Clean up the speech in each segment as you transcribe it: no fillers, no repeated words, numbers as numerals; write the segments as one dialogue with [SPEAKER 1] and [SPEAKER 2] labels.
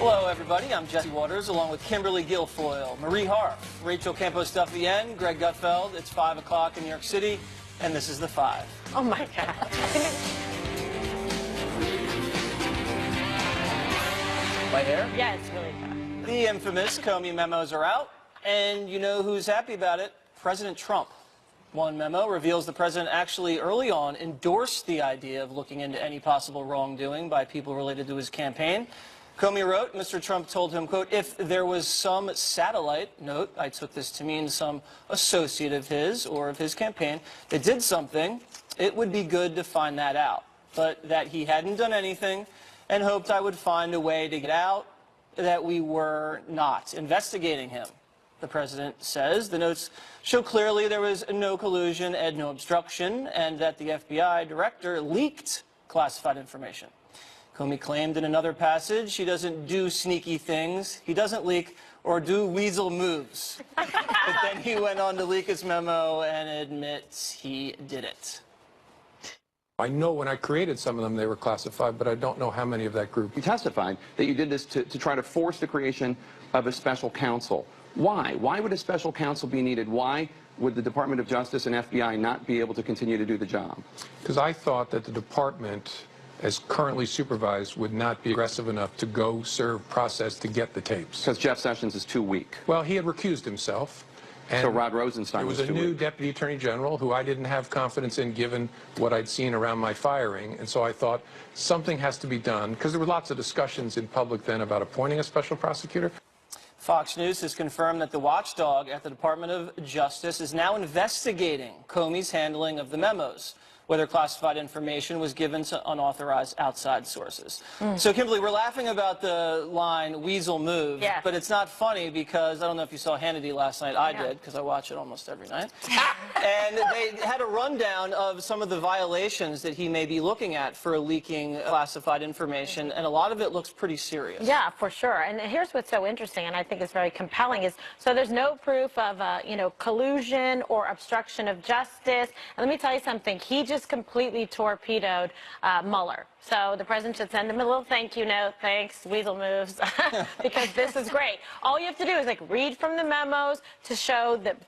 [SPEAKER 1] Hello, everybody. I'm Jesse Waters, along with Kimberly Guilfoyle, Marie Harf, Rachel Campos-Duffien, Greg Gutfeld. It's 5 o'clock in New York City, and this is The Five.
[SPEAKER 2] Oh, my God.
[SPEAKER 1] My hair?
[SPEAKER 2] Yeah, it's really tough.
[SPEAKER 1] The infamous Comey memos are out, and you know who's happy about it? President Trump. One memo reveals the president actually early on endorsed the idea of looking into any possible wrongdoing by people related to his campaign. Comey wrote, Mr. Trump told him, quote, if there was some satellite, note, I took this to mean some associate of his or of his campaign, that did something, it would be good to find that out. But that he hadn't done anything and hoped I would find a way to get out, that we were not investigating him. The president says the notes show clearly there was no collusion and no obstruction, and that the FBI director leaked classified information. Comey claimed in another passage he doesn't do sneaky things, he doesn't leak or do weasel moves. But then he went on to leak his memo and admits he did it.
[SPEAKER 3] I know when I created some of them they were classified, but I don't know how many of that group.
[SPEAKER 4] You testified that you did this to try to force the creation of a special counsel. Why? Why would a special counsel be needed? Why would the Department of Justice and FBI not be able to continue to do the job?
[SPEAKER 3] Because I thought that the department, as currently supervised, would not be aggressive enough to go serve process to get the tapes.
[SPEAKER 4] Because Jeff Sessions is too weak.
[SPEAKER 3] Well, he had recused himself. And
[SPEAKER 4] so Rod Rosenstein was too weak.
[SPEAKER 3] There was a new deputy attorney general who I didn't have confidence in given what I'd seen around my firing. And so I thought something has to be done, because there were lots of discussions in public then about appointing a special prosecutor.
[SPEAKER 1] Fox News has confirmed that the watchdog at the Department of Justice is now investigating Comey's handling of the memos, whether classified information was given to unauthorized outside sources. So, Kimberly, we're laughing about the line, weasel moves,
[SPEAKER 2] Yeah.
[SPEAKER 1] but it's not funny because, I don't know if you saw Hannity last night, I did, because I watch it almost every night. And they had a rundown of some of the violations that he may be looking at for leaking classified information, and a lot of it looks pretty serious.
[SPEAKER 2] Yeah, for sure. And here's what's so interesting, and I think is very compelling, is so there's no proof of, collusion or obstruction of justice. And let me tell you something. He just completely torpedoed Mueller. So the president should send him a little thank you note. Thanks, weasel moves, because this is great. All you have to do is read from the memos to show that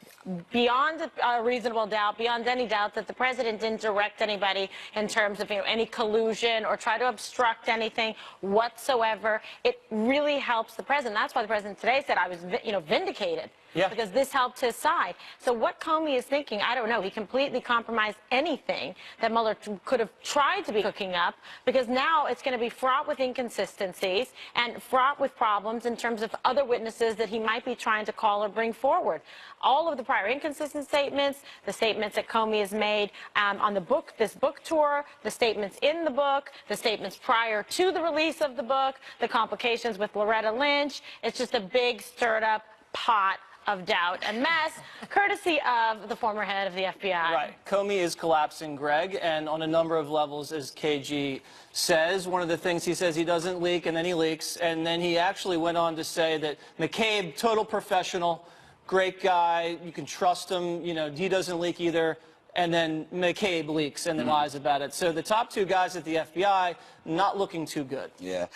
[SPEAKER 2] beyond a reasonable doubt, beyond any doubt, that the president didn't direct anybody in terms of any collusion or try to obstruct anything whatsoever. It really helps the president. That's why the president today said I was vindicated.
[SPEAKER 1] Yeah.
[SPEAKER 2] Because this helped his side. So what Comey is thinking, I don't know. He completely compromised anything that Mueller could have tried to be cooking up, because now it's going to be fraught with inconsistencies and fraught with problems in terms of other witnesses that he might be trying to call or bring forward. All of the prior inconsistent statements, the statements that Comey has made on this book tour, the statements in the book, the statements prior to the release of the book, the complications with Loretta Lynch. It's just a big stirred up pot of doubt and mess, courtesy of the former head of the FBI.
[SPEAKER 1] Right. Comey is collapsing, Greg, and on a number of levels, as KG says. One of the things he says he doesn't leak, and then he leaks, and then he actually went on to say that McCabe, total professional, great guy, you can trust him, he doesn't leak either, and then McCabe leaks and then lies about it. So the top two guys at the FBI, not looking too good.
[SPEAKER 5] Yeah.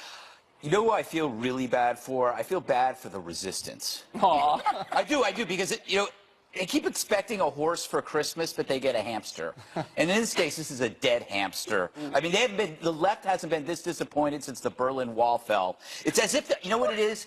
[SPEAKER 5] You know who I feel really bad for? I feel bad for the resistance.
[SPEAKER 1] Aw.
[SPEAKER 5] I do, because, they keep expecting a horse for Christmas, but they get a hamster. And in this case, this is a dead hamster. I mean, the left hasn't been this disappointed since the Berlin Wall fell. It's as if, you know what it is?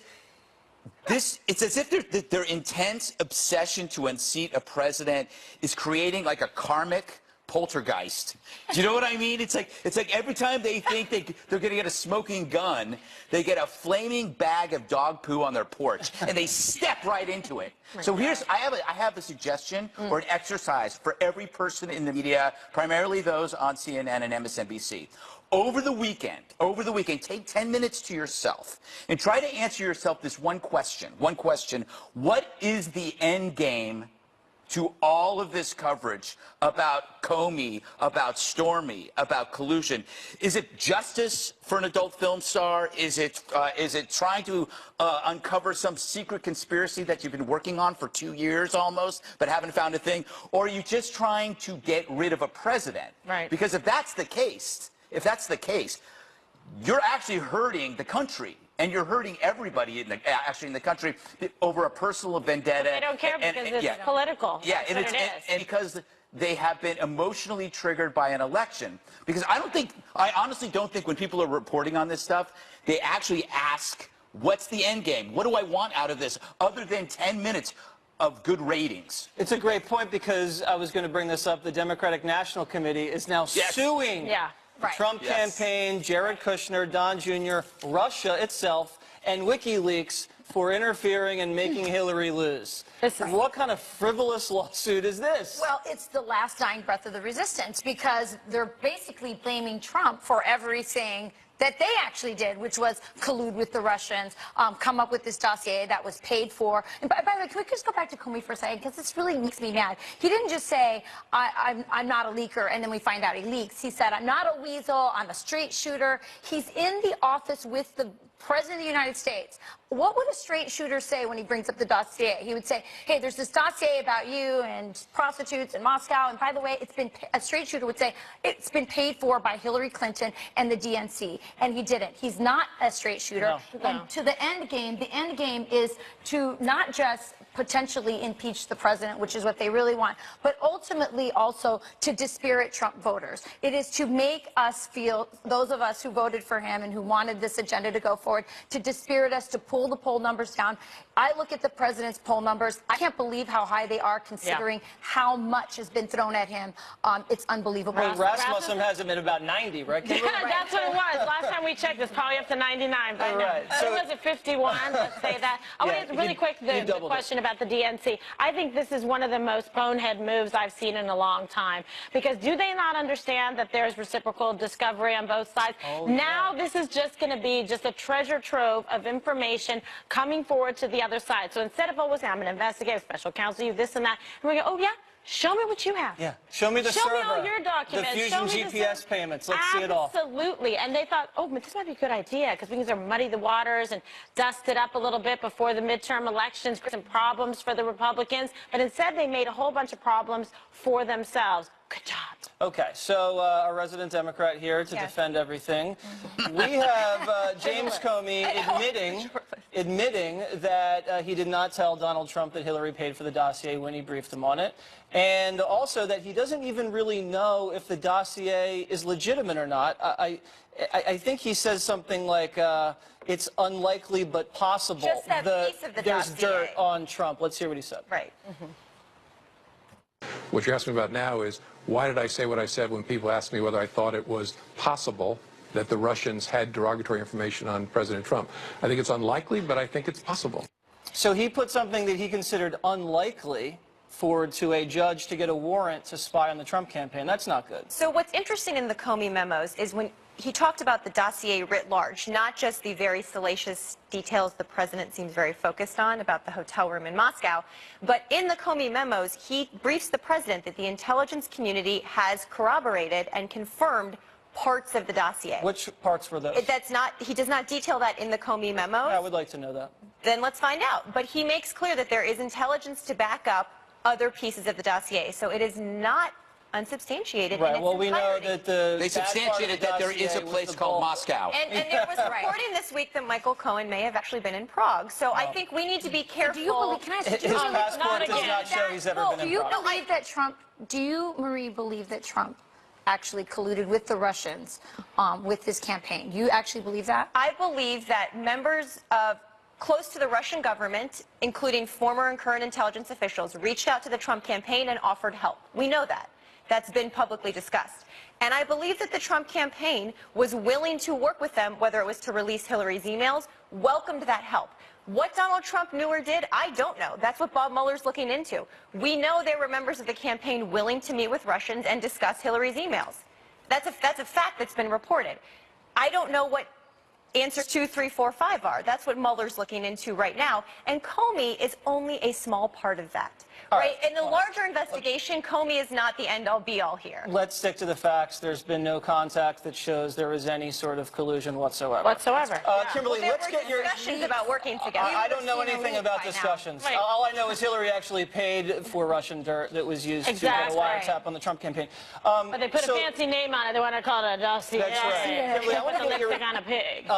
[SPEAKER 5] It's as if their intense obsession to unseat a president is creating like a karmic poltergeist. Do you know what I mean? It's like every time they think they're going to get a smoking gun, they get a flaming bag of dog poo on their porch, and they step right into it. So I have a suggestion or an exercise for every person in the media, primarily those on CNN and MSNBC. Over the weekend, take 10 minutes to yourself and try to answer yourself this one question. What is the end game to all of this coverage about Comey, about Stormy, about collusion? Is it justice for an adult film star? Is it trying to uncover some secret conspiracy that you've been working on for 2 years almost, but haven't found a thing? Or are you just trying to get rid of a president?
[SPEAKER 2] Right.
[SPEAKER 5] Because if that's the case, you're actually hurting the country. and you're hurting everybody in the actually in the country over a personal vendetta.
[SPEAKER 2] They don't care because it's political.
[SPEAKER 5] Yeah,
[SPEAKER 2] That's
[SPEAKER 5] and,
[SPEAKER 2] what
[SPEAKER 5] it's,
[SPEAKER 2] it is.
[SPEAKER 5] and because they have been emotionally triggered by an election. Because I honestly don't think when people are reporting on this stuff, they actually ask, what's the end game? What do I want out of this other than 10 minutes of good ratings?
[SPEAKER 1] It's a great point because I was going to bring this up. The Democratic National Committee is now suing the Trump campaign, Jared Kushner, Don Jr., Russia itself, and WikiLeaks for interfering and making Hillary lose. What kind of frivolous lawsuit is this?
[SPEAKER 6] Well, it's the last dying breath of the resistance because they're basically blaming Trump for everything that they actually did, which was collude with the Russians, come up with this dossier that was paid for. And by the way, can we just go back to Comey for a second? Because this really makes me mad. He didn't just say, I'm not a leaker, and then we find out he leaks. He said, I'm not a weasel, I'm a straight shooter. He's in the office with the President of the United States. What would a straight shooter say when he brings up the dossier? He would say, hey, there's this dossier about you and prostitutes in Moscow, and by the way, a straight shooter would say, it's been paid for by Hillary Clinton and the DNC, and he didn't. He's not a straight shooter.
[SPEAKER 2] No.
[SPEAKER 6] And to the end game is to not just potentially impeach the president, which is what they really want, but ultimately also to dispirit Trump voters. It is to make us feel, those of us who voted for him and who wanted this agenda to go forward, to dispirit us, to pull the poll numbers down. I look at the president's poll numbers. I can't believe how high they are considering how much has been thrown at him. It's unbelievable.
[SPEAKER 1] Well, Rasmussen has him at about 90, right?
[SPEAKER 2] Yeah, that's what it was. Last time we checked, it's probably up to 99 by now.
[SPEAKER 1] Right. So,
[SPEAKER 2] it was at 51, let's say that. I want to really quick the question about the DNC. I think this is one of the most bonehead moves I've seen in a long time. Because do they not understand that there's reciprocal discovery on both sides? Now this is just going to be just a treasure trove of information coming forward to the other side. So instead of always saying, I'm going to investigate, special counsel, you this and that, and we go, oh yeah, show me what you have.
[SPEAKER 1] Yeah, show me the
[SPEAKER 2] Show
[SPEAKER 1] server,
[SPEAKER 2] me all your documents.
[SPEAKER 1] the
[SPEAKER 2] Show
[SPEAKER 1] Fusion
[SPEAKER 2] me
[SPEAKER 1] GPS payments. Let's see it all.
[SPEAKER 2] Absolutely. And they thought, oh, but this might be a good idea because we can sort of muddy the waters and dust it up a little bit before the midterm elections, create some problems for the Republicans. But instead, they made a whole bunch of problems for themselves. Good job.
[SPEAKER 1] Okay, so our resident Democrat here to defend everything. We have James Comey admitting that he did not tell Donald Trump that Hillary paid for the dossier when he briefed him on it, and also that he doesn't even really know if the dossier is legitimate or not. I think he says something like, it's unlikely but possible.
[SPEAKER 7] Just that piece of the
[SPEAKER 1] there's
[SPEAKER 7] dossier.
[SPEAKER 1] dirt on Trump. Let's hear what he said.
[SPEAKER 7] Right.
[SPEAKER 3] What you're asking about now is, why did I say what I said when people asked me whether I thought it was possible that the Russians had derogatory information on President Trump? I think it's unlikely, but I think it's possible.
[SPEAKER 1] So he put something that he considered unlikely forward to a judge to get a warrant to spy on the Trump campaign. That's not good.
[SPEAKER 7] So what's interesting in the Comey memos is when he talked about the dossier writ large, not just the very salacious details the president seems very focused on about the hotel room in Moscow, but in the Comey memos, he briefs the president that the intelligence community has corroborated and confirmed parts of the dossier.
[SPEAKER 1] Which parts were those?
[SPEAKER 7] He does not detail that in the Comey memos.
[SPEAKER 1] I would like to know that.
[SPEAKER 7] Then let's find out. But he makes clear that there is intelligence to back up other pieces of the dossier. So it is not unsubstantiated in its
[SPEAKER 1] Well, we know
[SPEAKER 7] entirety.
[SPEAKER 1] that
[SPEAKER 5] They substantiated that there is a place called Moscow.
[SPEAKER 7] And there was reporting this week that Michael Cohen may have actually been in Prague. So I think we need to be careful.
[SPEAKER 6] Do you believe, can I ask,
[SPEAKER 1] His passport does not show he's ever been in
[SPEAKER 6] do you
[SPEAKER 1] Prague.
[SPEAKER 6] believe that Trump, do you, Marie, believe that Trump actually colluded with the Russians with his campaign? You actually believe that?
[SPEAKER 7] I believe that members of close to the Russian government, including former and current intelligence officials, reached out to the Trump campaign and offered help. We know that. That's been publicly discussed. And I believe that the Trump campaign was willing to work with them, whether it was to release Hillary's emails, welcomed that help. What Donald Trump knew or did, I don't know. That's what Bob Mueller's looking into. We know there were members of the campaign willing to meet with Russians and discuss Hillary's emails. That's a fact that's been reported. I don't know what answers 2, 3, 4, 5 are. That's what Mueller's looking into right now. And Comey is only a small part of that. Right? In the larger investigation, Comey is not the end-all, be-all here.
[SPEAKER 1] Let's stick to the facts. There's been no contact that shows there was any sort of collusion whatsoever. Kimberly, let's get your
[SPEAKER 7] discussions about working together.
[SPEAKER 1] I don't know anything about discussions.
[SPEAKER 2] Right.
[SPEAKER 1] All I know is Hillary actually paid for Russian dirt that was used to get a wiretap on the Trump campaign.
[SPEAKER 2] But they put a fancy name on it. They want to call it a dossier.
[SPEAKER 1] That's right. Kimberly, I want to get your
[SPEAKER 2] on a pig.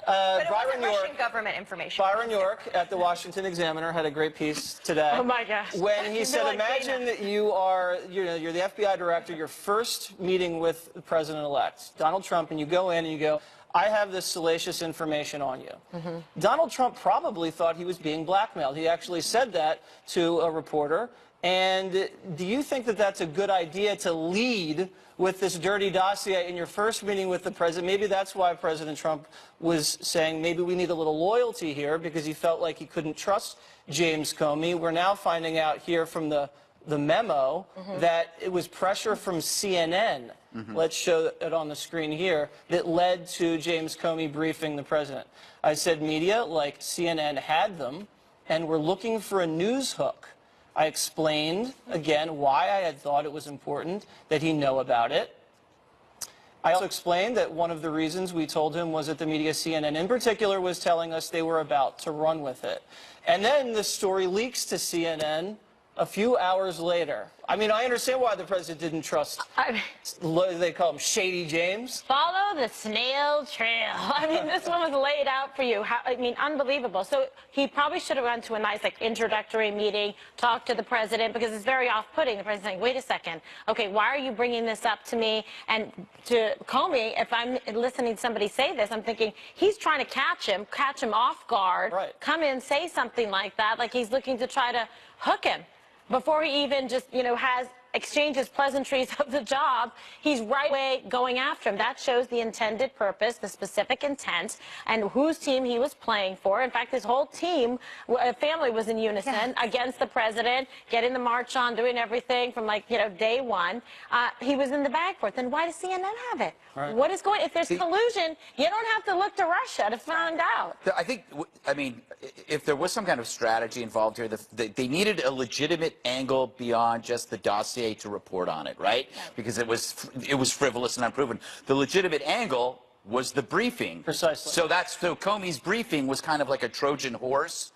[SPEAKER 7] But it
[SPEAKER 1] Byron
[SPEAKER 7] wasn't Russian
[SPEAKER 1] York,
[SPEAKER 7] government information.
[SPEAKER 1] Byron York at the Washington Examiner had a great piece today.
[SPEAKER 2] Oh my gosh.
[SPEAKER 1] When he
[SPEAKER 2] You'd be
[SPEAKER 1] said,
[SPEAKER 2] like
[SPEAKER 1] imagine
[SPEAKER 2] Dana.
[SPEAKER 1] that you're the FBI director, your first meeting with the president-elect, Donald Trump, and you go in and you go, I have this salacious information on you. Donald Trump probably thought he was being blackmailed. He actually said that to a reporter. And do you think that that's a good idea to lead with this dirty dossier in your first meeting with the president? Maybe that's why President Trump was saying maybe we need a little loyalty here, because he felt like he couldn't trust James Comey. We're now finding out here from the memo that it was pressure from CNN. Let's show it on the screen here, that led to James Comey briefing the president. I said media like CNN had them and were looking for a news hook. I explained, again, why I had thought it was important that he know about it. I also explained that one of the reasons we told him was that the media, CNN in particular, was telling us they were about to run with it. And then the story leaks to CNN a few hours later. I mean, I understand why the president didn't trust, they call him Shady James.
[SPEAKER 2] Follow the snail trail. I mean, this one was laid out for you. I mean, unbelievable. So he probably should have gone to a nice, introductory meeting, talked to the president, because it's very off-putting. The president's saying, wait a second. Okay, why are you bringing this up to me? And to Comey, if I'm listening to somebody say this, I'm thinking, he's trying to catch him off guard, come in, say something like that, like he's looking to try to hook him. Before he even just, has exchanges pleasantries of the job, he's right away going after him. That shows the intended purpose, the specific intent, and whose team he was playing for. In fact, his whole team, family was in unison against the president, getting the march on, doing everything from day one. He was in the bag for it. Then why does CNN have it? What is going? If there's collusion, you don't have to look to Russia to find out.
[SPEAKER 5] I mean, if there was some kind of strategy involved here, they needed a legitimate angle beyond just the dossier to report on it, right? Because it was frivolous and unproven. The legitimate angle was the briefing.
[SPEAKER 1] Precisely.
[SPEAKER 5] So Comey's briefing was kind of like a Trojan horse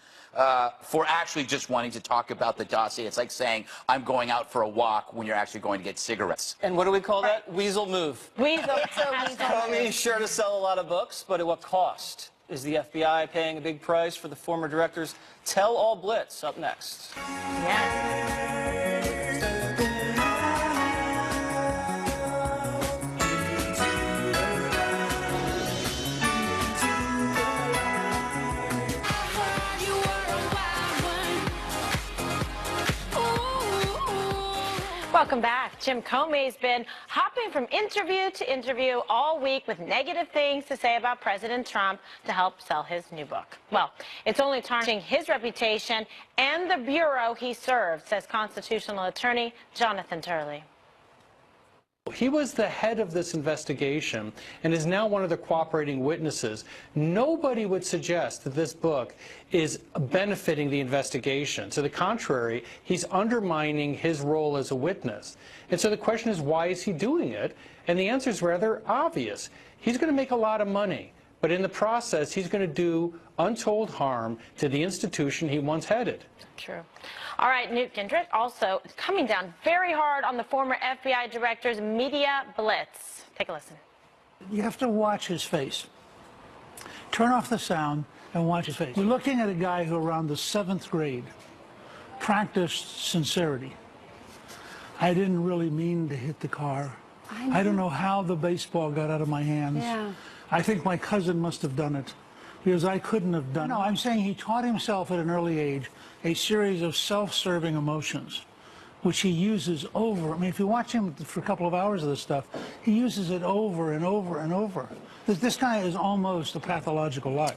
[SPEAKER 5] for actually just wanting to talk about the dossier. It's like saying, I'm going out for a walk when you're actually going to get cigarettes.
[SPEAKER 1] And what do we call that? Weasel move.
[SPEAKER 2] Weasel.
[SPEAKER 1] Comey's sure to sell a lot of books, but at what cost? Is the FBI paying a big price for the former director's tell-all blitz? Up next.
[SPEAKER 2] Yes. Welcome back. Jim Comey's been hopping from interview to interview all week with negative things to say about President Trump to help sell his new book. Well, it's only tarnishing his reputation and the bureau he served, says constitutional attorney Jonathan Turley.
[SPEAKER 8] He was the head of this investigation and is now one of the cooperating witnesses. Nobody would suggest that this book is benefiting the investigation. To the contrary, he's undermining his role as a witness. And so the question is, why is he doing it? And the answer is rather obvious. He's going to make a lot of money, but in the process, he's going to do untold harm to the institution he once headed.
[SPEAKER 2] True. All right, Newt Gingrich also coming down very hard on the former FBI director's media blitz. Take a listen.
[SPEAKER 9] You have to watch his face. Turn off the sound and watch his face. You're looking at a guy who around the 7th grade practiced sincerity. I didn't really mean to hit the car. I don't know how the baseball got out of my hands. I think my cousin must have done it, because I couldn't have done it. No, I'm saying he taught himself at an early age a series of self-serving emotions, which he uses over. I mean, if you watch him for a couple of hours of this stuff, he uses it over and over and over. This guy is almost a pathological liar.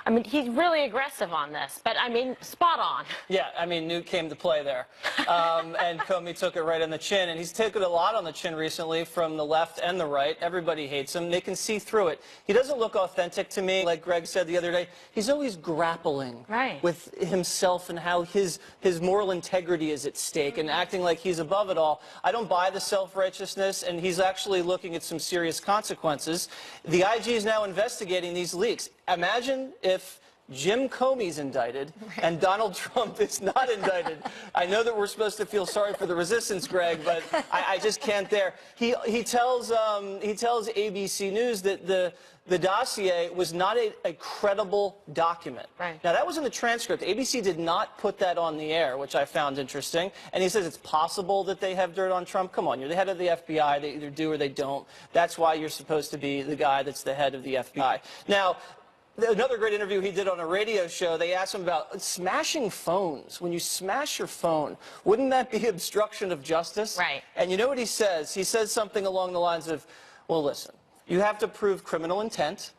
[SPEAKER 2] I mean, he's really aggressive on this, but I mean, spot on.
[SPEAKER 1] Yeah, I mean, Newt came to play there. And Comey took it right on the chin. And he's taken a lot on the chin recently from the left and the right. Everybody hates him. They can see through it. He doesn't look authentic to me. Like Greg said the other day, he's always grappling with himself and how his moral integrity is at stake and acting like he's above it all. I don't buy the self-righteousness, and he's actually looking at some serious consequences. The IG is now investigating these leaks. Imagine if Jim Comey's indicted, and Donald Trump is not indicted. I know that we're supposed to feel sorry for the resistance, Greg, but I just can't there. He tells ABC News that the dossier was not a credible document.
[SPEAKER 2] Right.
[SPEAKER 1] Now, that was in the transcript. ABC did not put that on the air, which I found interesting. And he says it's possible that they have dirt on Trump. Come on, you're the head of the FBI. They either do or they don't. That's why you're supposed to be the guy that's the head of the FBI. Now, another great interview he did on a radio show, they asked him about smashing phones. When you smash your phone, wouldn't that be obstruction of justice?
[SPEAKER 2] Right.
[SPEAKER 1] And you know what he says? He says something along the lines of, well, listen, you have to prove criminal intent.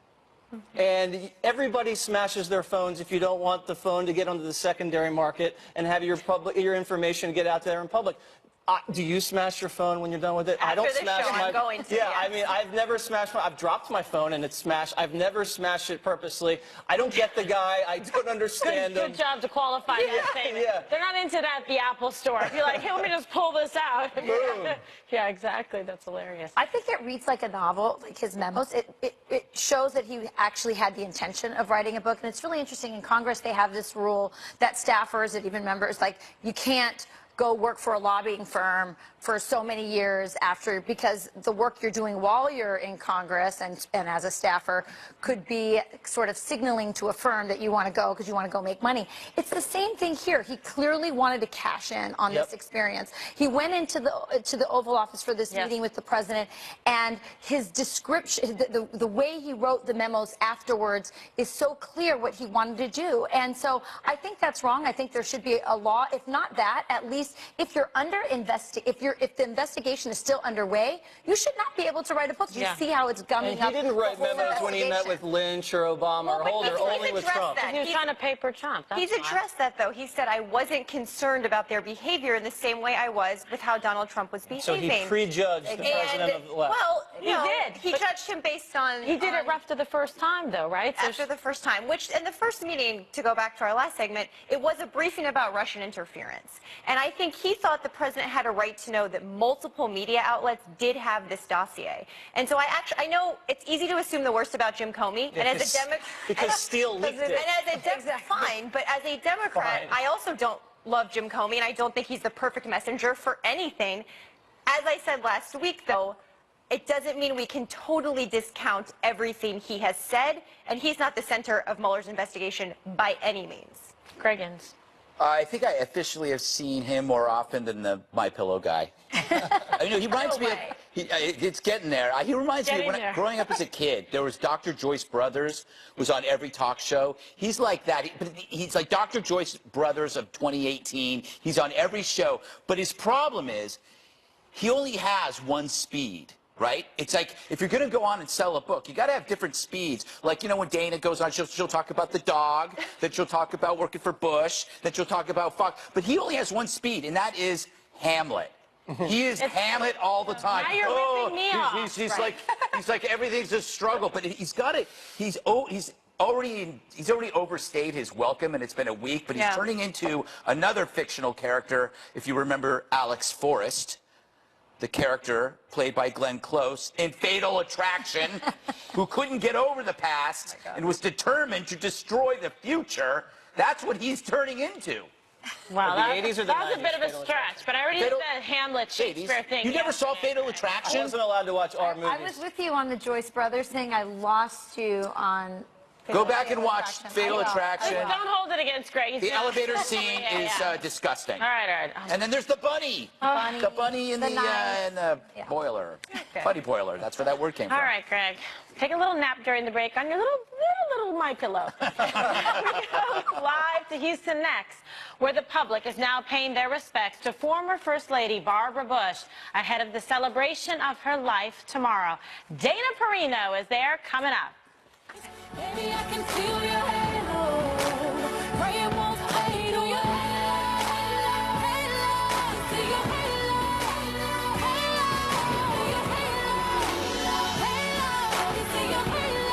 [SPEAKER 1] And everybody smashes their phones if you don't want the phone to get onto the secondary market and have your information get out there in public. Do you smash your phone when you're done with it?
[SPEAKER 7] After
[SPEAKER 1] I don't
[SPEAKER 7] the
[SPEAKER 1] smash
[SPEAKER 7] show,
[SPEAKER 1] my
[SPEAKER 7] I'm going to,
[SPEAKER 1] Yeah,
[SPEAKER 7] yes.
[SPEAKER 1] I mean, I've never smashed my. I've dropped my phone and it's smashed. I've never smashed it purposely. I don't get the guy. I don't understand him.
[SPEAKER 2] Good job to qualify that statement.
[SPEAKER 1] yeah.
[SPEAKER 2] They're not into that at the Apple store. If you're like, hey, let me just pull this out.
[SPEAKER 1] Boom.
[SPEAKER 2] Yeah, exactly. That's hilarious.
[SPEAKER 6] I think it reads like a novel, like his memos. It shows that he actually had the intention of writing a book. And it's really interesting. In Congress, they have this rule that staffers and even members, like, you can't go work for a lobbying firm for so many years after, because the work you're doing while you're in Congress and as a staffer could be sort of signaling to a firm that you want to go because you want to go make money. It's the same thing here. He clearly wanted to cash in on this experience. He went into the Oval Office for this meeting with the president, and his description, the way he wrote the memos afterwards is so clear what he wanted to do. And so I think that's wrong. I think there should be a law, if not that, at least if you're if the investigation is still underway, you should not be able to write a book. You see how it's gumming
[SPEAKER 1] And
[SPEAKER 6] up.
[SPEAKER 1] he didn't write
[SPEAKER 6] the whole
[SPEAKER 1] memos when he met with Lynch or Obama or Holder, only with Trump.
[SPEAKER 2] He was trying to paper Trump. That's
[SPEAKER 7] He's
[SPEAKER 2] why.
[SPEAKER 7] addressed that, though. He said, I wasn't concerned about their behavior in the same way I was with how Donald Trump was behaving.
[SPEAKER 1] So he prejudged the president of the left.
[SPEAKER 7] Well,
[SPEAKER 2] He did,
[SPEAKER 7] He
[SPEAKER 2] but
[SPEAKER 7] judged him based on...
[SPEAKER 2] He did it after the first time, though, right? So
[SPEAKER 7] After the first time, which in the first meeting, to go back to our last segment, it was a briefing about Russian interference. And I think he thought the president had a right to know that multiple media outlets did have this dossier. And so I know it's easy to assume the worst about Jim Comey.
[SPEAKER 1] Yeah,
[SPEAKER 7] and as a Democrat...
[SPEAKER 1] because Steele leaked it.
[SPEAKER 7] And as a Democrat, fine, but as a Democrat,
[SPEAKER 1] Fine.
[SPEAKER 7] I also don't love Jim Comey, and I don't think he's the perfect messenger for anything. As I said last week, though, it doesn't mean we can totally discount everything he has said, and he's not the center of Mueller's investigation by any means.
[SPEAKER 2] Greggins.
[SPEAKER 5] I think I officially have seen him more often than the My Pillow guy. I mean, he reminds me of. It's getting there. He reminds me of when growing up as a kid. There was Dr. Joyce Brothers was on every talk show. He's like that. He's like Dr. Joyce Brothers of 2018. He's on every show. But his problem is, he only has one speed. Right? It's like, if you're going to go on and sell a book, you got to have different speeds. Like, you know, when Dana goes on, she'll talk about the dog, then she'll talk about working for Bush, then she'll talk about Fox. But he only has one speed, and that is Hamlet. He is Hamlet all the time.
[SPEAKER 2] Now you're ripping me off.
[SPEAKER 5] He's like everything's a struggle, but he's got it. He's already overstayed his welcome, and it's been a week, but he's turning into another fictional character. If you remember Alex Forrest, the character played by Glenn Close in Fatal Attraction, who couldn't get over the past and was determined to destroy the future. That's what he's turning into.
[SPEAKER 2] Wow,
[SPEAKER 1] The 80s or the
[SPEAKER 2] that was a
[SPEAKER 1] 90s,
[SPEAKER 2] bit of a
[SPEAKER 1] Fatal
[SPEAKER 2] stretch, but I already did the Hamlet Shakespeare thing.
[SPEAKER 5] You never saw Fatal
[SPEAKER 1] I
[SPEAKER 5] Attraction?
[SPEAKER 1] wasn't allowed to watch our movies.
[SPEAKER 6] I was with you on the Joyce Brothers thing. I lost you on...
[SPEAKER 5] Go back and watch Fatal Attraction.
[SPEAKER 2] Don't hold it against Greg.
[SPEAKER 5] The elevator scene is disgusting.
[SPEAKER 2] All right.
[SPEAKER 5] And then there's the bunny. The bunny in the boiler. Bunny boiler. That's where that word came from.
[SPEAKER 2] All right, Greg. Take a little nap during the break on your little My Pillow. We go live to Houston next, where the public is now paying their respects to former First Lady Barbara Bush ahead of the celebration of her life tomorrow. Dana Perino is there coming up.
[SPEAKER 10] Baby, I can feel your halo. Pray it won't fade away. Halo, see your halo, halo, see your halo.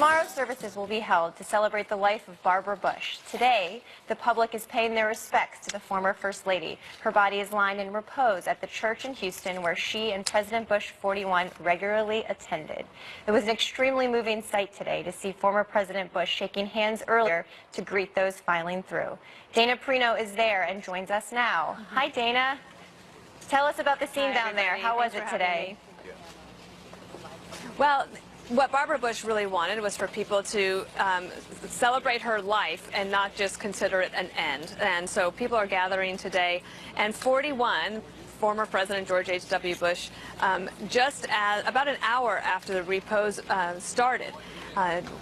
[SPEAKER 7] Tomorrow, services will be held to celebrate the life of Barbara Bush. Today, the public is paying their respects to the former First Lady. Her body is lying in repose at the church in Houston where she and President Bush 41 regularly attended. It was an extremely moving sight today to see former President Bush shaking hands earlier to greet those filing through. Dana Perino is there and joins us now. Hi, Dana. Tell us about the scene down there. How was it today?
[SPEAKER 11] Well, what Barbara Bush really wanted was for people to celebrate her life and not just consider it an end. And so people are gathering today. And 41, former President George H.W. Bush, about an hour after the repose started,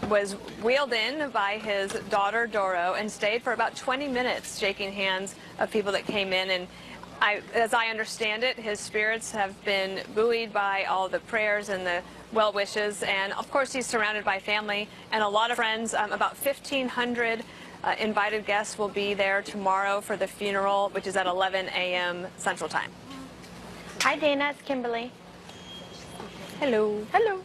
[SPEAKER 11] was wheeled in by his daughter Doro and stayed for about 20 minutes shaking hands of people that came in. And as I understand it, his spirits have been buoyed by all the prayers and the well wishes, and of course he's surrounded by family and a lot of friends. About 1,500 invited guests will be there tomorrow for the funeral, which is at 11 a.m. Central Time.
[SPEAKER 2] Hi, Dana. It's Kimberly.
[SPEAKER 11] Hello.
[SPEAKER 2] Hello.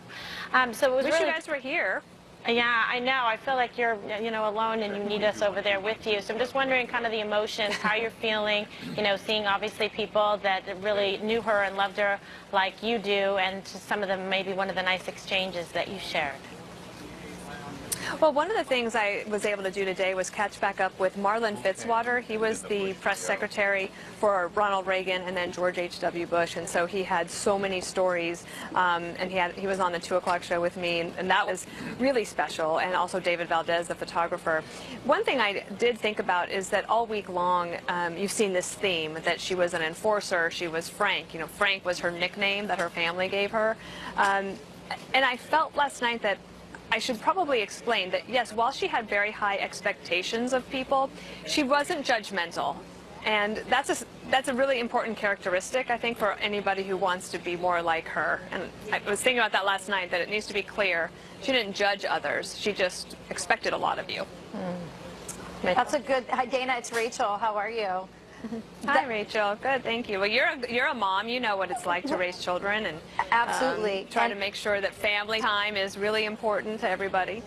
[SPEAKER 2] So it was
[SPEAKER 11] Wish
[SPEAKER 2] really...
[SPEAKER 11] you guys were here.
[SPEAKER 2] Yeah, I know. I feel like you're, alone and you need us over there with you. So I'm just wondering kind of the emotions, how you're feeling, seeing obviously people that really knew her and loved her like you do, and some of them maybe one of the nice exchanges that you shared.
[SPEAKER 11] Well, one of the things I was able to do today was catch back up with Marlin Fitzwater. He was the press secretary for Ronald Reagan and then George H.W. Bush, and so he had so many stories, and he was on the 2 o'clock show with me, and that was really special, and also David Valdez, the photographer. One thing I did think about is that all week long you've seen this theme that she was an enforcer, she was Frank. Frank was her nickname that her family gave her, and I felt last night that I should probably explain that, yes, while she had very high expectations of people, she wasn't judgmental. And that's a really important characteristic, I think, for anybody who wants to be more like her. And I was thinking about that last night, that it needs to be clear. She didn't judge others. She just expected a lot of you.
[SPEAKER 6] That's a good... Hi, Dana. It's Rachel. How are you?
[SPEAKER 11] Hi, Rachel. Good, thank you. Well, you're a mom. You know what it's like to raise children, and
[SPEAKER 6] absolutely
[SPEAKER 11] try to make sure that family time is really important to everybody.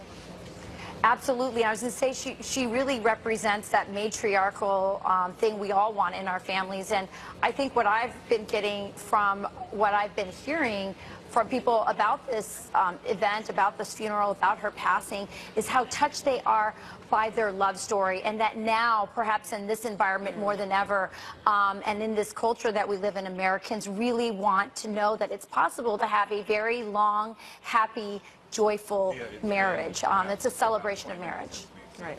[SPEAKER 6] Absolutely. I was going to say she really represents that matriarchal thing we all want in our families. And I think what I've been getting from what I've been hearing from people about this event, about this funeral, about her passing, is how touched they are by their love story, and that now, perhaps in this environment more than ever, and in this culture that we live in, Americans really want to know that it's possible to have a very long, happy, joyful marriage. It's a celebration of marriage.
[SPEAKER 11] Right.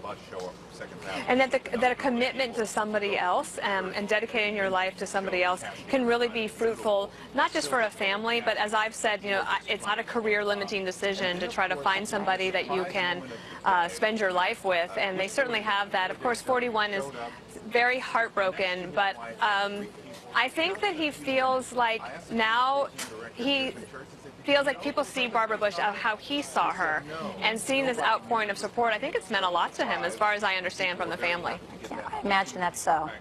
[SPEAKER 11] And that a commitment to somebody else and dedicating your life to somebody else can really be fruitful, not just for a family, but as I've said, it's not a career-limiting decision to try to find somebody that you can spend your life with, and they certainly have that. Of course, 41 is very heartbroken, but I think that he feels like now he feels like people see Barbara Bush of how he saw her, and seeing this outpouring of support, I think it's meant a lot to him, as far as I understand from the family.
[SPEAKER 6] Yeah, I imagine that's so.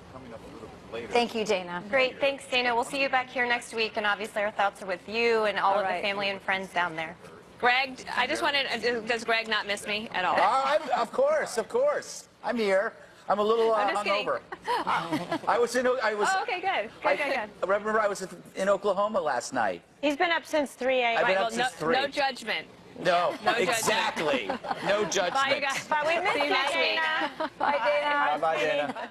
[SPEAKER 6] Thank you, Dana.
[SPEAKER 7] Great. Thanks, Dana. We'll see you back here next week, and obviously our thoughts are with you and all of the family and friends down there.
[SPEAKER 11] Greg, I just wanted, does Greg not miss me at all?
[SPEAKER 5] Of course. I'm here. I'm a little hungover. I was.
[SPEAKER 11] Oh, okay, good. Good.
[SPEAKER 5] Remember, I was in Oklahoma last night.
[SPEAKER 2] He's been up since 3 a.m.
[SPEAKER 5] I've been
[SPEAKER 11] Right,
[SPEAKER 5] up since 3.
[SPEAKER 11] No judgment.
[SPEAKER 5] No,
[SPEAKER 11] No
[SPEAKER 5] exactly. No judgment.
[SPEAKER 11] Bye, you guys.
[SPEAKER 2] But we missed
[SPEAKER 11] See you
[SPEAKER 2] you,
[SPEAKER 11] next week.
[SPEAKER 2] Dana.
[SPEAKER 6] Bye, Dana.
[SPEAKER 5] Bye, Dana.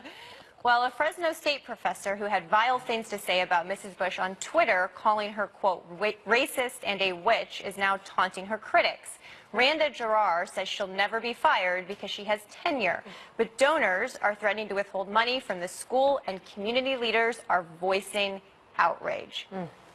[SPEAKER 7] Well, a Fresno State professor who had vile things to say about Mrs. Bush on Twitter, calling her, quote, racist and a witch, is now taunting her critics. Randa Gerard says she'll never be fired because she has tenure, but donors are threatening to withhold money from the school, and community leaders are voicing outrage.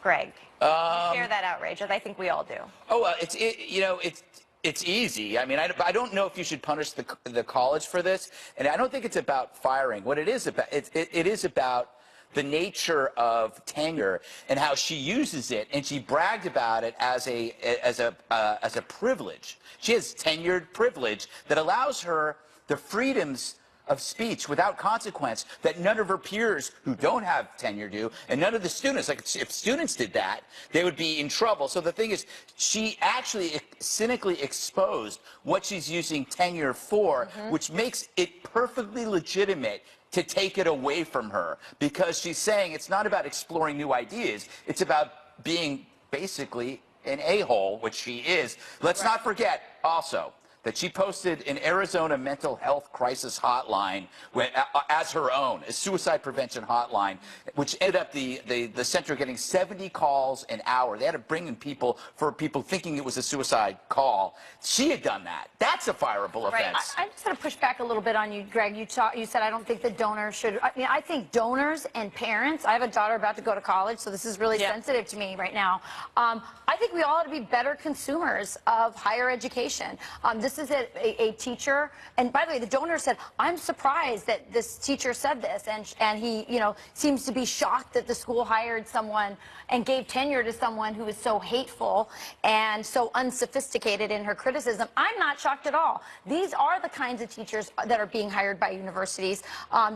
[SPEAKER 7] Greg, share that outrage, as I think we all do.
[SPEAKER 5] Oh, it's easy. I mean, I don't know if you should punish the college for this, and I don't think it's about firing. What it is about, it is about the nature of tenure and how she uses it, and she bragged about it as a privilege. She has tenured privilege that allows her the freedoms of speech without consequence that none of her peers who don't have tenure do, and none of the students. Like, if students did that, they would be in trouble. So the thing is, she actually cynically exposed what she's using tenure for, which makes it perfectly legitimate to take it away from her, because she's saying it's not about exploring new ideas, it's about being basically an a-hole, which she is. Let's not forget also that she posted an Arizona mental health crisis hotline as her own, a suicide prevention hotline, which ended up the center getting 70 calls an hour. They had to bring in people for people thinking it was a suicide call. She had done that. That's a fireable offense.
[SPEAKER 6] I just want to push back a little bit on you, Greg. You said I don't think the donors should. I mean, I think donors and parents. I have a daughter about to go to college, so this is really sensitive to me right now. I think we all ought to be better consumers of higher education. This is a teacher, and by the way, the donor said, "I'm surprised that this teacher said this," and he, seems to be shocked that the school hired someone and gave tenure to someone who is so hateful and so unsophisticated in her criticism. I'm not shocked at all. These are the kinds of teachers that are being hired by universities.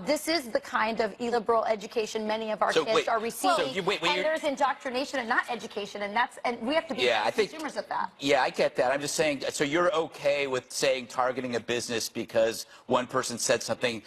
[SPEAKER 6] This is the kind of illiberal education many of our kids are receiving. And there's indoctrination and not education, and we have to be consumers of that.
[SPEAKER 5] Yeah, I get that. I'm just saying, so you're okay with saying targeting a business because one person said something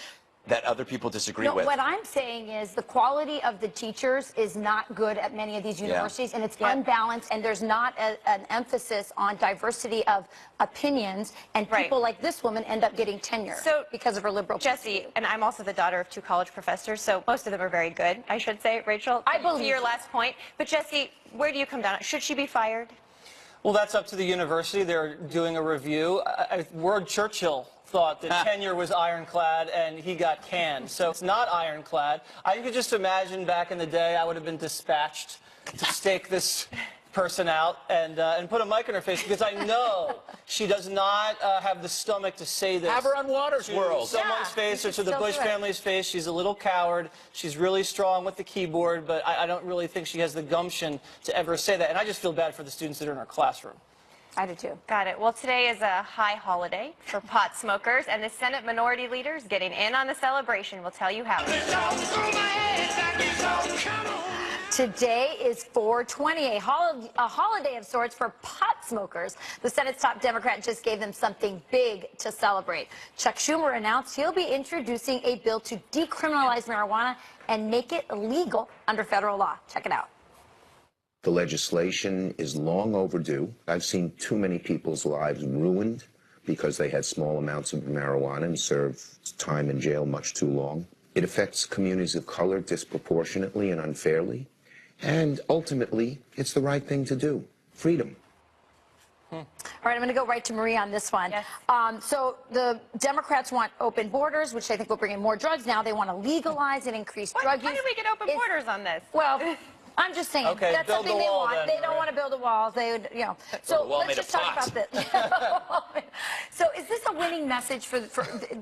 [SPEAKER 5] that other people disagree with?
[SPEAKER 6] What I'm saying is the quality of the teachers is not good at many of these universities, and it's unbalanced, and there's not an emphasis on diversity of opinions, and people like this woman end up getting tenure because of her liberal
[SPEAKER 7] Jesse, and I'm also the daughter of 2 college professors, so most of them are very good, I should say, Rachel.
[SPEAKER 6] I believe
[SPEAKER 7] to your last point. But Jesse, where do you come down? Should she be fired?
[SPEAKER 1] Well, that's up to the university. They're doing a review. Word Churchill thought that tenure was ironclad and he got canned. So it's not ironclad. I could just imagine back in the day I would have been dispatched to stake this person out and put a mic in her face, because I know she does not have the stomach to say this.
[SPEAKER 5] Have her on Water's World.
[SPEAKER 1] Someone's face or to the Bush family's face. She's a little coward. She's really strong with the keyboard, but I don't really think she has the gumption to ever say that. And I just feel bad for the students that are in her classroom.
[SPEAKER 6] I do too.
[SPEAKER 7] Got it. Well, today is a high holiday for pot smokers, and the Senate minority leaders getting in on the celebration will tell you how.
[SPEAKER 6] Today is 420, a holiday of sorts for pot smokers. The Senate's top Democrat just gave them something big to celebrate. Chuck Schumer announced he'll be introducing a bill to decriminalize marijuana and make it illegal under federal law. Check it out.
[SPEAKER 12] The legislation is long overdue. I've seen too many people's lives ruined because they had small amounts of marijuana and served time in jail much too long. It affects communities of color disproportionately and unfairly. And ultimately, it's the right thing to do. Freedom.
[SPEAKER 6] All right, I'm going to go right to Marie on this one.
[SPEAKER 7] Yes.
[SPEAKER 6] So the Democrats want open borders, which I think will bring in more drugs. Now they want to legalize and increase drug use.
[SPEAKER 7] How did we get open borders on this?
[SPEAKER 6] Well, I'm just saying,
[SPEAKER 1] Okay,
[SPEAKER 6] that's
[SPEAKER 1] build
[SPEAKER 6] something
[SPEAKER 1] the
[SPEAKER 6] they
[SPEAKER 1] wall
[SPEAKER 6] want.
[SPEAKER 1] then,
[SPEAKER 6] They don't
[SPEAKER 1] Marie.
[SPEAKER 6] want to build the walls. They would, So let's just talk about this. So is this a winning message for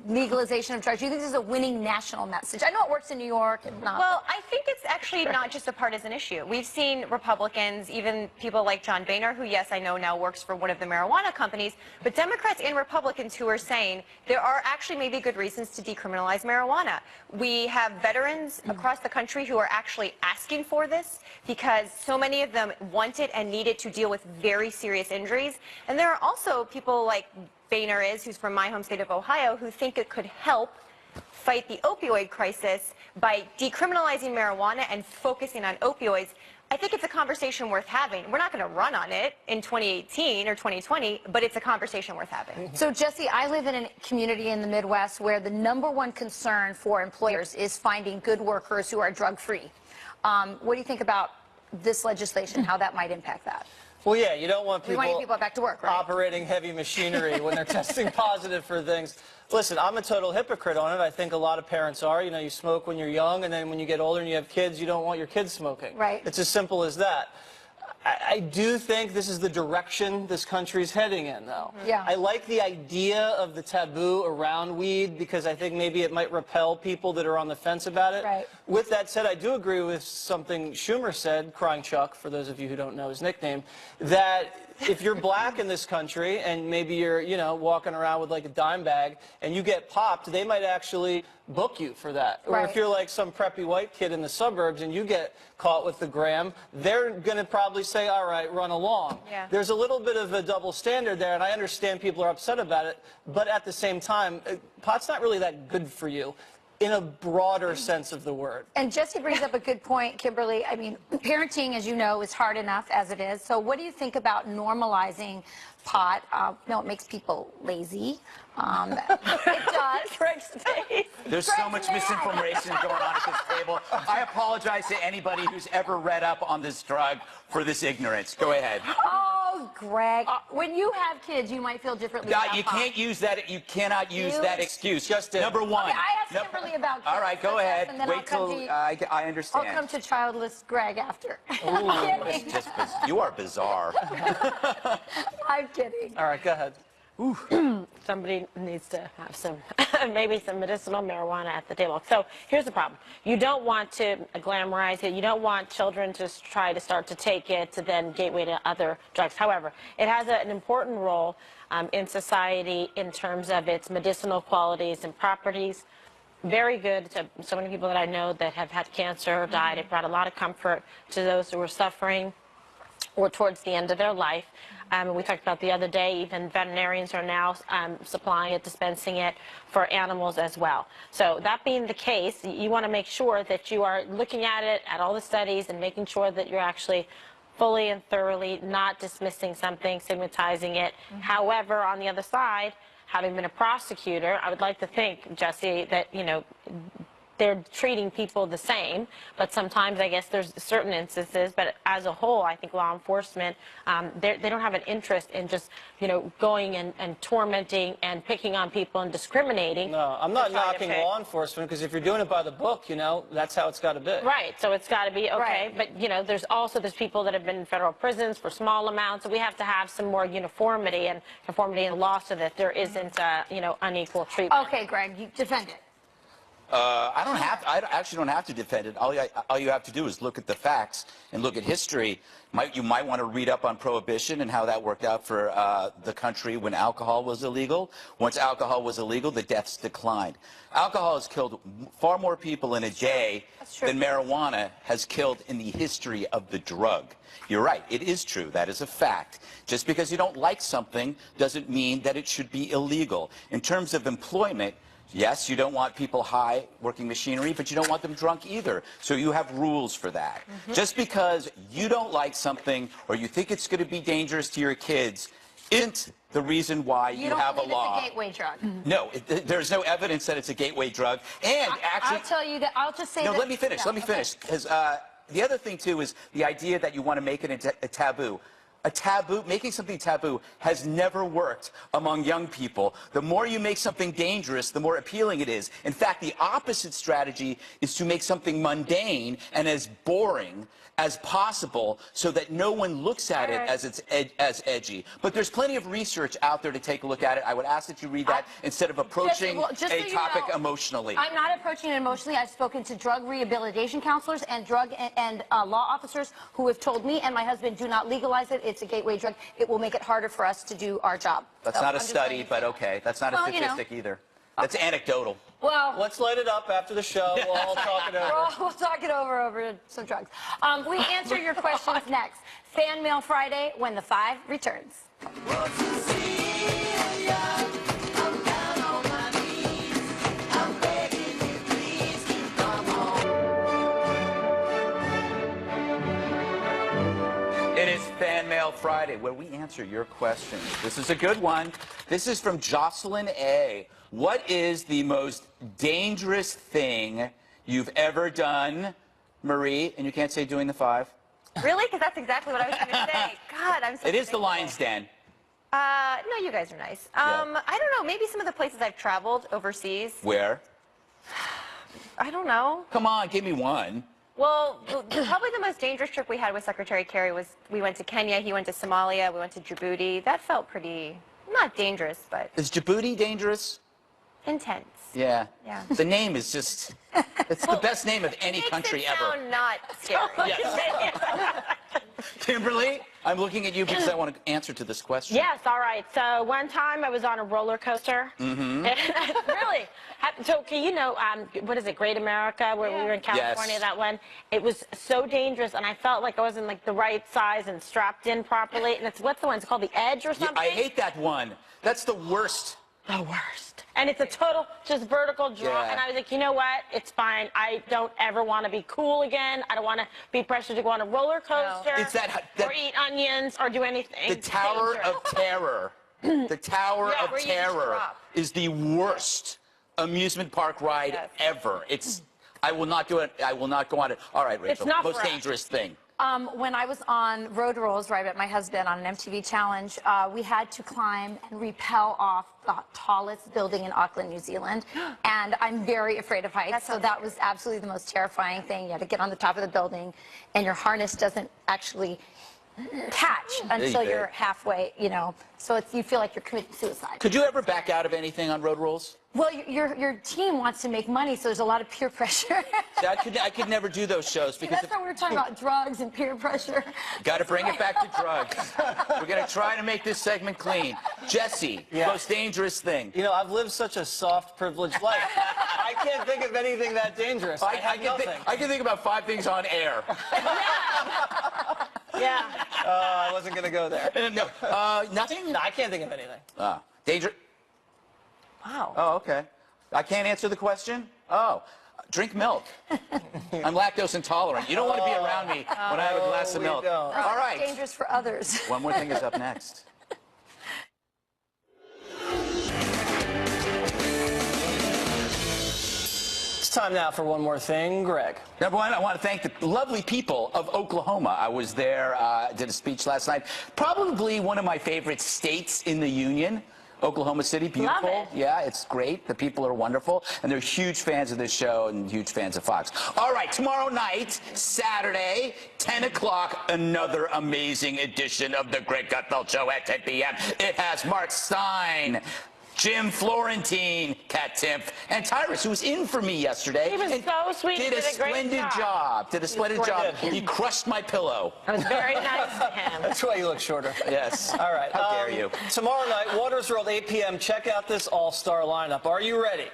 [SPEAKER 6] legalization of drugs? Do you think this is a winning national message? I know it works in New York and not.
[SPEAKER 7] Well, I think it's actually not just a partisan issue. We've seen Republicans, even people like John Boehner, who, yes, I know now works for one of the marijuana companies, but Democrats and Republicans who are saying there are actually maybe good reasons to decriminalize marijuana. We have veterans across the country who are actually asking for this because so many of them wanted and needed to deal with very serious injuries. And there are also people like Boehner who's from my home state of Ohio, who think it could help fight the opioid crisis by decriminalizing marijuana and focusing on opioids. I think it's a conversation worth having. We're not going to run on it in 2018 or 2020, but it's a conversation worth having.
[SPEAKER 6] So, Jesse, I live in a community in the Midwest where the #1 concern for employers is finding good workers who are drug-free. What do you think about this legislation, how that might impact that?
[SPEAKER 1] Well, yeah, you don't want
[SPEAKER 6] We want to get people back to work, right?
[SPEAKER 1] operating heavy machinery when they're testing positive for things. Listen, I'm a total hypocrite on it. I think a lot of parents are. You know, you smoke when you're young, and then when you get older and you have kids, you don't want your kids smoking.
[SPEAKER 6] Right.
[SPEAKER 1] It's as simple as that. I do think this is the direction this country's heading in, though.
[SPEAKER 6] Yeah.
[SPEAKER 1] I like the idea of the taboo around weed because I think maybe it might repel people that are on the fence about it.
[SPEAKER 6] Right.
[SPEAKER 1] With that said, I do agree with something Schumer said, Crying Chuck, for those of you who don't know his nickname, that if you're black in this country and maybe you're, you know, walking around with like a dime bag and you get popped, they might actually book you for that. Or
[SPEAKER 6] Right.
[SPEAKER 1] if you're like some preppy white kid in the suburbs and you get caught with the gram, they're going to probably say, all right, run along.
[SPEAKER 7] Yeah.
[SPEAKER 1] There's a little bit of a double standard there, and I understand people are upset about it, but at the same time, pot's not really that good for you in a broader sense of the word.
[SPEAKER 6] And Jesse brings up a good point, Kimberly. I mean, parenting, as you know, is hard enough as it is. So what do you think about normalizing pot? No, it makes people lazy. It does.
[SPEAKER 7] Greg's face.
[SPEAKER 5] There's so much misinformation going on at this table. I apologize to anybody who's ever read up on this drug for this ignorance. Go ahead.
[SPEAKER 6] Oh, Greg. When you have kids, you might feel differently about
[SPEAKER 5] You
[SPEAKER 6] pot.
[SPEAKER 5] can't use that. You cannot use that excuse.
[SPEAKER 1] Just
[SPEAKER 5] Number one.
[SPEAKER 6] Okay, I asked Kimberly about kids.
[SPEAKER 5] All right, go
[SPEAKER 6] first,
[SPEAKER 5] ahead.
[SPEAKER 6] and then I'll
[SPEAKER 5] Wait
[SPEAKER 6] come
[SPEAKER 5] till
[SPEAKER 6] to you.
[SPEAKER 5] I understand.
[SPEAKER 6] I'll come to childless Greg after.
[SPEAKER 5] Ooh,
[SPEAKER 6] I'm
[SPEAKER 5] it's
[SPEAKER 6] kidding.
[SPEAKER 5] just you are bizarre.
[SPEAKER 6] I'm kidding.
[SPEAKER 1] All right, go ahead.
[SPEAKER 2] Somebody needs to have some, maybe some medicinal marijuana at the table. So here's the problem. You don't want to glamorize it. You don't want children to try to start to take it to then gateway to other drugs. However, it has an important role in society in terms of its medicinal qualities and properties. Very good to so many people that I know that have had cancer or died. It brought a lot of comfort to those who were suffering or towards the end of their life. We talked about the other day, even veterinarians are now supplying it, dispensing it for animals as well. So that being the case, you want to make sure that you are looking at it, at all the studies, and making sure that you're actually fully and thoroughly not dismissing something, stigmatizing it. However, on the other side, having been a prosecutor, I would like to think, Jesse, that, you know, they're treating people the same, but sometimes I guess there's certain instances, but as a whole, I think law enforcement, they don't have an interest in just, you know, going and tormenting and picking on people and discriminating.
[SPEAKER 1] No, I'm not
[SPEAKER 2] to try to
[SPEAKER 1] knocking
[SPEAKER 2] pick.
[SPEAKER 1] law enforcement because if you're doing it by the book, you know, that's how it's got to be.
[SPEAKER 2] Right, so it's got to be okay,
[SPEAKER 6] Right.
[SPEAKER 2] but you know, there's people that have been in federal prisons for small amounts, so we have to have some more uniformity and conformity in the law so that there isn't, you know, unequal treatment.
[SPEAKER 6] Okay, Greg, you defend it.
[SPEAKER 5] I actually don't have to defend it. All you have to do is look at the facts and look at history. You might want to read up on Prohibition and how that worked out for the country when alcohol was illegal. Once alcohol was illegal, the deaths declined. Alcohol has killed far more people in a day than marijuana has killed in the history of the drug. You're right. It is true. That is a fact. Just because you don't like something doesn't mean that it should be illegal. In terms of employment, yes, you don't want people high working machinery, but you don't want them drunk either. So you have rules for that. Just because you don't like something or you think it's going to be dangerous to your kids isn't the reason why you
[SPEAKER 6] don't
[SPEAKER 5] have a
[SPEAKER 6] believe
[SPEAKER 5] law.
[SPEAKER 6] it's a gateway drug.
[SPEAKER 5] No, there's no evidence that it's a gateway drug. And actually,
[SPEAKER 6] I'll tell you that. I'll just say
[SPEAKER 5] no,
[SPEAKER 6] that.
[SPEAKER 5] let me finish.
[SPEAKER 6] Yeah,
[SPEAKER 5] Let me
[SPEAKER 6] okay.
[SPEAKER 5] finish. Because the other thing, too, is the idea that you want to make it a taboo. Making something taboo has never worked among young people. The more you make something dangerous, the more appealing it is. In fact, the opposite strategy is to make something mundane and as boring as possible so that no one looks at it as edgy. But there's plenty of research out there to take a look at it. I would ask that you read that instead of approaching
[SPEAKER 6] just so
[SPEAKER 5] a
[SPEAKER 6] you
[SPEAKER 5] topic
[SPEAKER 6] know,
[SPEAKER 5] emotionally.
[SPEAKER 6] I'm not approaching it emotionally. I've spoken to drug rehabilitation counselors and drug and law officers who have told me and my husband, do not legalize it. It's a gateway drug. It will make it harder for us to do our job.
[SPEAKER 5] That's
[SPEAKER 6] So
[SPEAKER 5] not a
[SPEAKER 6] I'm just
[SPEAKER 5] study,
[SPEAKER 6] letting
[SPEAKER 5] but
[SPEAKER 6] you know.
[SPEAKER 5] okay. That's not a
[SPEAKER 6] Well, you know.
[SPEAKER 5] statistic either. That's anecdotal.
[SPEAKER 6] Well,
[SPEAKER 1] Let's light it up after the show. We'll all talk it over.
[SPEAKER 6] we'll talk it over some drugs. We answer your questions next. Fan Mail Friday when the 5 returns.
[SPEAKER 5] It is Fan Mail Friday, where we answer your questions. This is a good one. This is from Jocelyn A. What is the most dangerous thing you've ever done, Marie? And you can't say doing the 5.
[SPEAKER 7] Really? Because that's exactly what I was going to say. God, I'm so
[SPEAKER 5] It is the
[SPEAKER 7] thankful.
[SPEAKER 5] Lion's Den.
[SPEAKER 7] No, you guys are nice. I don't know. Maybe some of the places I've traveled overseas.
[SPEAKER 5] Where?
[SPEAKER 7] I don't know.
[SPEAKER 5] Come on, give me one.
[SPEAKER 7] Well, probably the most dangerous trip we had with Secretary Kerry was we went to Kenya, he went to Somalia, we went to Djibouti. That felt pretty, not dangerous, but
[SPEAKER 5] Is Djibouti dangerous?
[SPEAKER 7] intense.
[SPEAKER 5] Yeah.
[SPEAKER 7] Yeah.
[SPEAKER 5] The name is just, it's the best name of any country
[SPEAKER 7] Makes it
[SPEAKER 5] ever.
[SPEAKER 7] sound not scary.
[SPEAKER 5] Kimberly, I'm looking at you because I want to answer to this question.
[SPEAKER 2] Yes, all right. So one time I was on a roller coaster.
[SPEAKER 5] Mm-hmm.
[SPEAKER 2] Really? So, okay, you know, what is it, Great America, where we were in California,
[SPEAKER 5] Yes.
[SPEAKER 2] that one? It was so dangerous, and I felt like I wasn't like the right size and strapped in properly. And it's, what's the one? It's called the Edge or
[SPEAKER 5] Yeah,
[SPEAKER 2] something?
[SPEAKER 5] I hate that one. That's the worst.
[SPEAKER 2] The worst. And it's a total just vertical draw.
[SPEAKER 5] Yeah.
[SPEAKER 2] And I was like, you know what? It's fine. I don't ever want to be cool again. I don't want to be pressured to go on a roller coaster
[SPEAKER 5] It's that
[SPEAKER 2] or eat onions or do anything.
[SPEAKER 5] The Tower
[SPEAKER 2] dangerous.
[SPEAKER 5] of Terror. The Tower
[SPEAKER 7] Yeah,
[SPEAKER 5] of
[SPEAKER 7] where you just
[SPEAKER 5] Terror
[SPEAKER 7] drop.
[SPEAKER 5] is the worst amusement park ride
[SPEAKER 7] Yes.
[SPEAKER 5] ever. It's. I will not do it. I will not go on it. All right, Rachel.
[SPEAKER 2] not
[SPEAKER 5] Most
[SPEAKER 2] for us.
[SPEAKER 5] dangerous thing.
[SPEAKER 6] When I was on Road Rules, where I met my husband on an MTV challenge, we had to climb and rappel off the tallest building in Auckland, New Zealand. And I'm very afraid of heights, so that was absolutely the most terrifying thing. You had to get on the top of the building, and your harness doesn't actually catch until
[SPEAKER 5] bet.
[SPEAKER 6] you're halfway, you know. So it's, you feel like you're committing suicide.
[SPEAKER 5] Could you ever back out of anything on Road Rules?
[SPEAKER 6] Well, your team wants to make money, so there's a lot of peer pressure.
[SPEAKER 5] I could never do those shows because
[SPEAKER 6] That's why we were talking about drugs and peer pressure.
[SPEAKER 5] got to bring it back to drugs. We're going to try to make this segment clean. Jesse, most dangerous thing.
[SPEAKER 1] You know, I've lived such a soft, privileged life. I can't think of anything that dangerous. I have nothing.
[SPEAKER 5] I can think about 5 things on air.
[SPEAKER 2] Yeah.
[SPEAKER 1] I wasn't going to go there.
[SPEAKER 5] No, nothing?
[SPEAKER 1] No, I can't think of anything.
[SPEAKER 5] Danger.
[SPEAKER 7] Wow.
[SPEAKER 5] Oh, okay. I can't answer the question? Oh, drink milk. I'm lactose intolerant. You don't want to be around me when I have a glass of milk.
[SPEAKER 1] don't.
[SPEAKER 5] All right.
[SPEAKER 6] Dangerous for others.
[SPEAKER 5] One more thing is up next.
[SPEAKER 1] It's time now for one more thing. Greg.
[SPEAKER 5] Number one, I want to thank the lovely people of Oklahoma. I was there, did a speech last night. Probably one of my favorite states in the Union. Oklahoma City, beautiful.
[SPEAKER 2] Love it.
[SPEAKER 5] Yeah, it's great. The people are wonderful. And they're huge fans of this show and huge fans of Fox. All right, tomorrow night, Saturday, 10 o'clock, another amazing edition of the Greg Gutfeld Show at 10 p.m. It has Mark Stein, Jim Florentine, Kat Timpf, and Tyrus, who was in for me yesterday.
[SPEAKER 2] He was so sweet.
[SPEAKER 5] Did a splendid job. Did a splendid job. He crushed my pillow.
[SPEAKER 2] It was very nice to him.
[SPEAKER 1] That's why you look shorter.
[SPEAKER 5] Yes.
[SPEAKER 1] All right.
[SPEAKER 5] How dare you?
[SPEAKER 1] Tomorrow night, Waters World, 8 p.m. Check out this all-star lineup. Are you ready?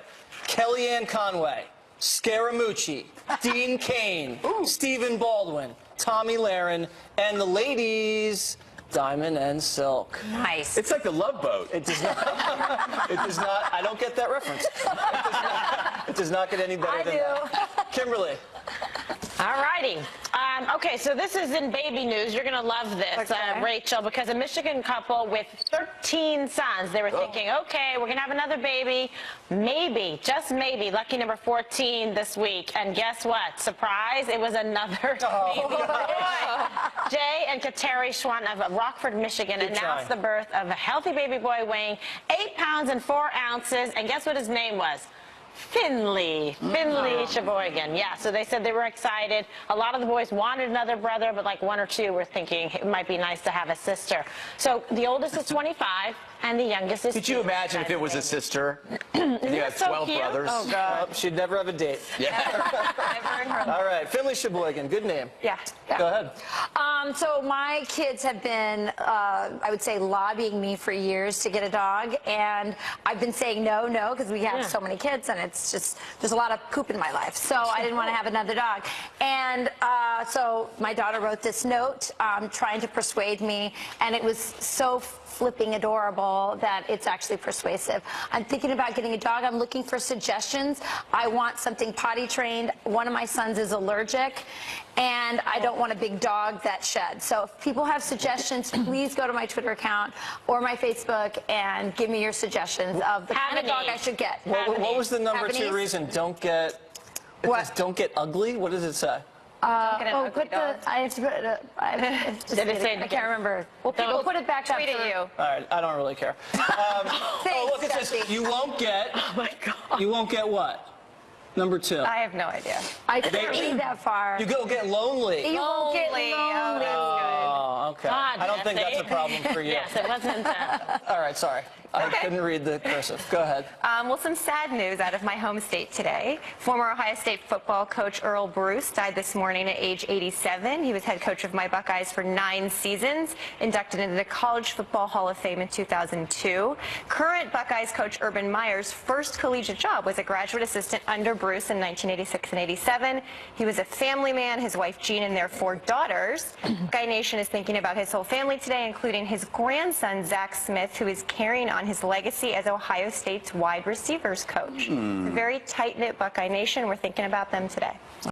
[SPEAKER 1] Kellyanne Conway, Scaramucci, Dean Cain, Stephen Baldwin, Tommy Lahren, and the ladies, Diamond and Silk.
[SPEAKER 6] Nice.
[SPEAKER 5] It's like the Love Boat.
[SPEAKER 1] It does not. It does not. I don't get that reference. It does not get any better than that. Kimberly.
[SPEAKER 2] All righty. Okay, so this is in baby news. You're going to love this, Rachel, because a Michigan couple with 13 sons, they were thinking, okay, we're going to have another baby. Maybe, just maybe, lucky number 14 this week. And guess what? Surprise, it was another baby boy. Jay and Kateri Schwann of Rockford, Michigan announced the birth of a healthy baby boy weighing 8 pounds and 4 ounces. And guess what his name was? Finley Sheboygan. Yeah, so they said they were excited. A lot of the boys wanted another brother, but like 1 or 2 were thinking it might be nice to have a sister. So the oldest is 25, and the youngest is 2.
[SPEAKER 5] Could you imagine if it was a sister? And you had
[SPEAKER 2] so
[SPEAKER 5] 12
[SPEAKER 2] cute?
[SPEAKER 5] brothers.
[SPEAKER 7] Oh, God.
[SPEAKER 1] Well, she'd never have a date.
[SPEAKER 5] Yeah.
[SPEAKER 7] Never in her life.
[SPEAKER 1] All right. Finley Sheboygan. Good name.
[SPEAKER 7] Yeah.
[SPEAKER 1] Go ahead.
[SPEAKER 6] So my kids have been, I would say, lobbying me for years to get a dog, and I've been saying no, because we have so many kids, and it's just, there's a lot of poop in my life, so I didn't want to have another dog. And so my daughter wrote this note trying to persuade me, and it was so flipping adorable that it's actually persuasive. I'm thinking about getting a dog. I'm looking for suggestions. I want something potty trained. One of my sons is allergic, and I don't want a big dog that sheds. So if people have suggestions, please go to my Twitter account or my Facebook and give me your suggestions of the kind of dog I should get.
[SPEAKER 1] What was the number 2
[SPEAKER 6] Havanese?
[SPEAKER 1] reason? Don't get. Don't get ugly. What does it say?
[SPEAKER 6] Put the. I have to put it.
[SPEAKER 2] Did it say
[SPEAKER 6] I can't remember. Well, people put it back up.
[SPEAKER 7] Tweet at you.
[SPEAKER 1] All right, I don't really care.
[SPEAKER 6] Thanks,
[SPEAKER 1] look, it says
[SPEAKER 6] Jesse.
[SPEAKER 1] you won't get.
[SPEAKER 2] Oh my God.
[SPEAKER 1] You won't get what? Number 2.
[SPEAKER 6] I have no idea.
[SPEAKER 2] I can't read that far.
[SPEAKER 1] You go get lonely.
[SPEAKER 6] You won't get lonely. Oh, that's
[SPEAKER 1] Oh, okay.
[SPEAKER 2] God,
[SPEAKER 1] I don't think that's a problem for you.
[SPEAKER 2] Yes, it wasn't.
[SPEAKER 1] All right, sorry. I couldn't read the cursive. Go ahead.
[SPEAKER 7] Well, some sad news out of my home state today. Former Ohio State football coach Earl Bruce died this morning at age 87. He was head coach of my Buckeyes for 9 seasons, inducted into the College Football Hall of Fame in 2002. Current Buckeyes coach Urban Meyer's first collegiate job was a graduate assistant under Bruce in 1986 and 87. He was a family man, his wife Jean and their 4 daughters. Buckeye Nation is thinking about his whole family today, including his grandson, Zach Smith, who is carrying on his legacy as Ohio State's wide receivers coach. It's a very tight-knit Buckeye Nation. We're thinking about them today.